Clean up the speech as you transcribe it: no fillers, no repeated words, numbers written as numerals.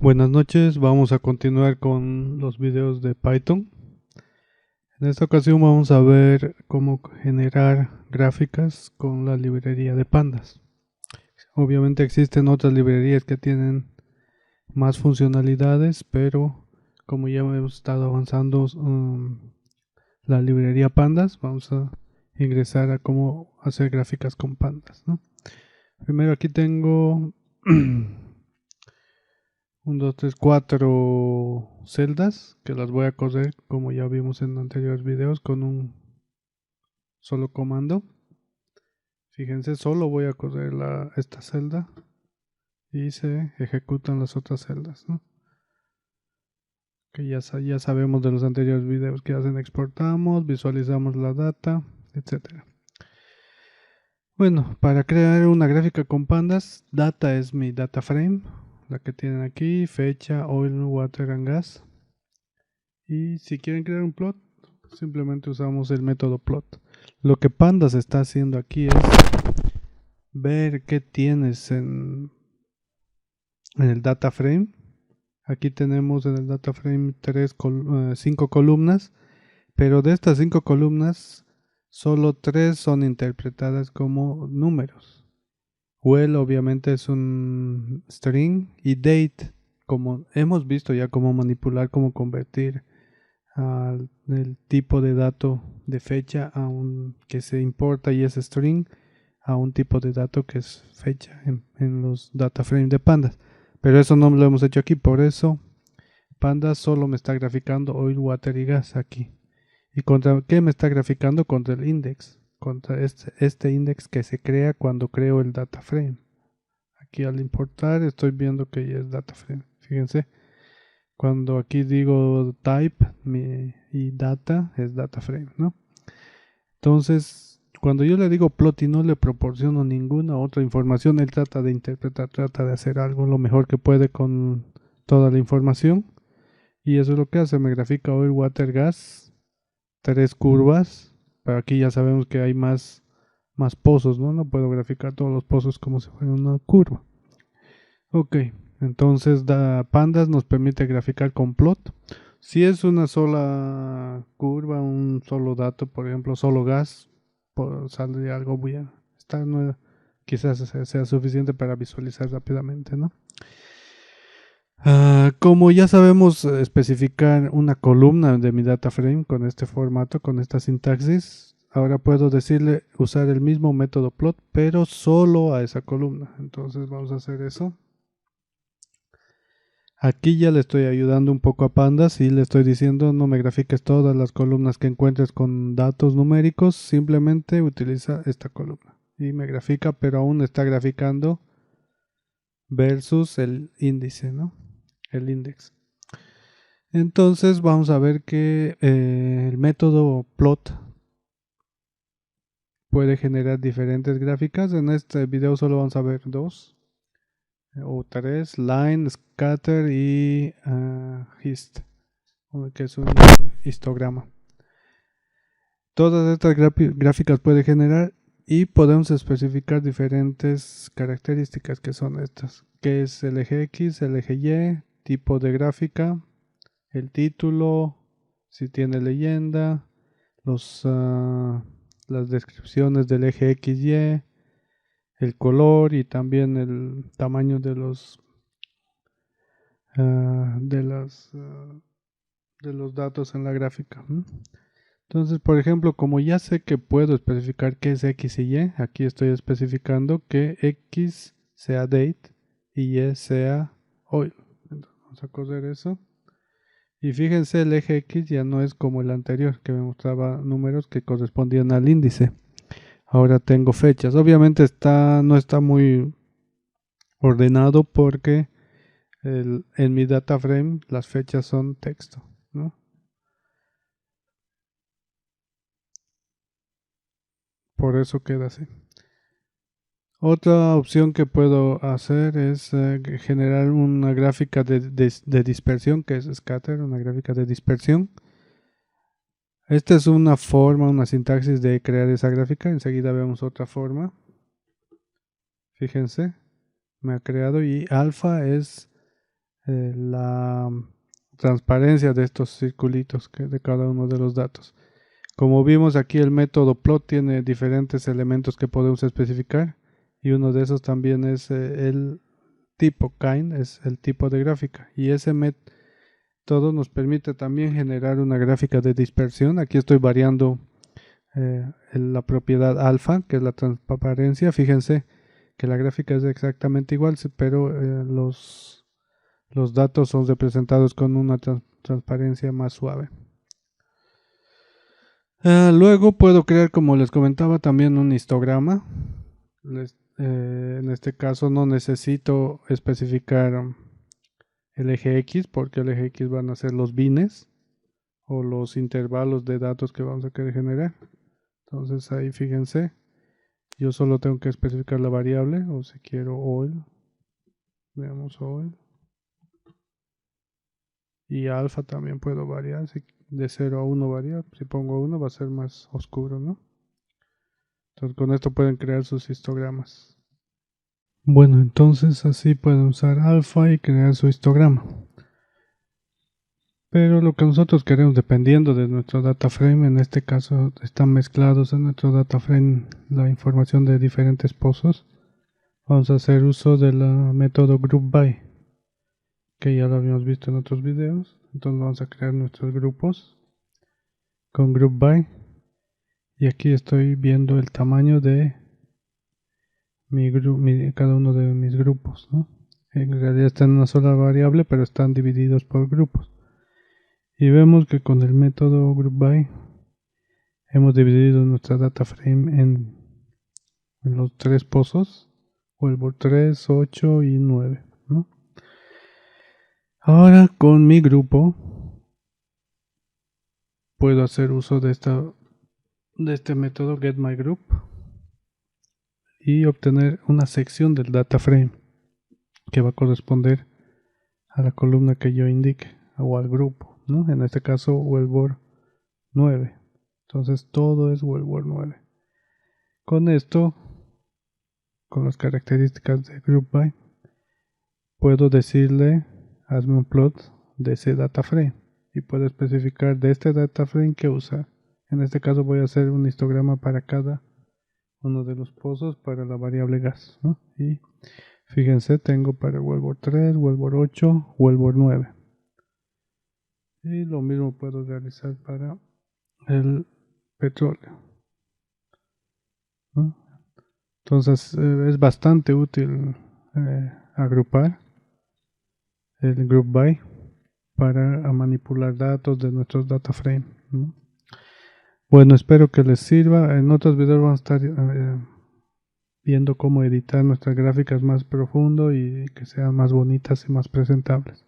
Buenas noches, vamos a continuar con los videos de Python. En esta ocasión vamos a ver cómo generar gráficas con la librería de pandas. Obviamente existen otras librerías que tienen más funcionalidades, pero como ya hemos estado avanzando la librería pandas, vamos a ingresar a cómo hacer gráficas con pandas, ¿no? Primero aquí tengo 1, 2, 3, 4 celdas que las voy a correr como ya vimos en anteriores videos con un solo comando. Fíjense, solo voy a correr esta celda y se ejecutan las otras celdas, ¿no? Que ya sabemos de los anteriores videos que hacen, exportamos, visualizamos la data, etcétera. Bueno, para crear una gráfica con pandas, data es mi data frame, la que tienen aquí, fecha, oil, water and gas. Y si quieren crear un plot, simplemente usamos el método plot. Lo que pandas está haciendo aquí es ver qué tienes en el data frame. Aquí tenemos en el data frame 5 columnas, pero de estas 5 columnas solo 3 son interpretadas como números. Well obviamente es un string y date, como hemos visto ya cómo manipular, cómo convertir el tipo de dato de fecha a un que se importa y es string a un tipo de dato que es fecha en los data frames de pandas. Pero eso no lo hemos hecho aquí, por eso pandas solo me está graficando oil, water y gas aquí. ¿Y contra qué me está graficando? Contra el index, contra este index que se crea cuando creo el data frame. Aquí al importar estoy viendo que ya es data frame. Fíjense, cuando aquí digo type y data es data frame, ¿no? Entonces, cuando yo le digo plot y no le proporciono ninguna otra información, él trata de interpretar, trata de hacer algo lo mejor que puede con toda la información. Y eso es lo que hace, me grafica oil, water, gas, 3 curvas. Pero aquí ya sabemos que hay más pozos, ¿no? No puedo graficar todos los pozos como si fuera una curva. Ok, entonces pandas nos permite graficar con plot. Si es una sola curva, un solo dato, por ejemplo, solo gas, saldría algo bien. Esta no, quizás sea suficiente para visualizar rápidamente, ¿no? Como ya sabemos especificar una columna de mi data frame con este formato, con esta sintaxis, ahora puedo decirle usar el mismo método plot, pero solo a esa columna. Entonces vamos a hacer eso. Aquí ya le estoy ayudando un poco a pandas y le estoy diciendo no me grafiques todas las columnas que encuentres con datos numéricos, simplemente utiliza esta columna. Y me grafica, pero aún está graficando versus el índice, ¿no? El index. Entonces vamos a ver que el método plot puede generar diferentes gráficas. En este video solo vamos a ver 2 o 3, line, scatter y hist, que es un histograma. Todas estas gráficas puede generar y podemos especificar diferentes características que son estas, que es el eje X, el eje Y, tipo de gráfica, el título, si tiene leyenda, las descripciones del eje XY, el color y también el tamaño de los de los datos en la gráfica. Entonces, por ejemplo, como ya sé que puedo especificar qué es X y Y, aquí estoy especificando que X sea date y Y sea oil. Entonces, vamos a coser eso. Y fíjense, el eje X ya no es como el anterior, que me mostraba números que correspondían al índice. Ahora tengo fechas. Obviamente no está muy ordenado porque en mi data frame las fechas son texto, ¿no? Por eso queda así. Otra opción que puedo hacer es generar una gráfica de dispersión, que es scatter, una gráfica de dispersión. Esta es una forma, una sintaxis de crear esa gráfica. Enseguida vemos otra forma. Fíjense, me ha creado y alfa es la transparencia de estos circulitos de cada uno de los datos. Como vimos aquí, el método plot tiene diferentes elementos que podemos especificar, y uno de esos también es el tipo kind, es el tipo de gráfica, y ese método nos permite también generar una gráfica de dispersión. Aquí estoy variando la propiedad alfa, que es la transparencia. Fíjense que la gráfica es exactamente igual, pero los datos son representados con una transparencia más suave. Luego puedo crear, como les comentaba, también un histograma. En este caso no necesito especificar el eje X, porque el eje X van a ser los bines o los intervalos de datos que vamos a querer generar. Entonces ahí fíjense, yo solo tengo que especificar la variable, o si quiero oil, veamos oil. Y alfa también puedo variar, si de 0 a 1 varía. Si pongo 1 va a ser más oscuro, ¿no? Entonces con esto pueden crear sus histogramas. Bueno, entonces así pueden usar alfa y crear su histograma. Pero lo que nosotros queremos, dependiendo de nuestro data frame, en este caso están mezclados en nuestro data frame la información de diferentes pozos. Vamos a hacer uso del método group by, que ya lo habíamos visto en otros videos. Entonces vamos a crear nuestros grupos con group by, y aquí estoy viendo el tamaño de cada uno de mis grupos, ¿no? En realidad están en una sola variable, pero están divididos por grupos. Y vemos que con el método group by hemos dividido nuestra data frame en los tres pozos, vuelvo 3, 8 y 9, ¿no? Ahora con mi grupo puedo hacer uso de este método getMyGroup y obtener una sección del data frame que va a corresponder a la columna que yo indique o al grupo, ¿no? En este caso Wellbore 9. Entonces todo es Wellbore 9. Con esto, con las características de group by, puedo decirle hazme un plot de ese data frame y puedo especificar de este data frame qué usar. En este caso voy a hacer un histograma para cada uno de los pozos para la variable gas, ¿no? Y fíjense, tengo para Wellbore 3, Wellbore 8, Wellbore 9. Y lo mismo puedo realizar para el petróleo, ¿no? Entonces es bastante útil agrupar el group by para manipular datos de nuestros data frame, ¿no? Bueno, espero que les sirva. En otros videos vamos a estar viendo cómo editar nuestras gráficas más profundo y que sean más bonitas y más presentables.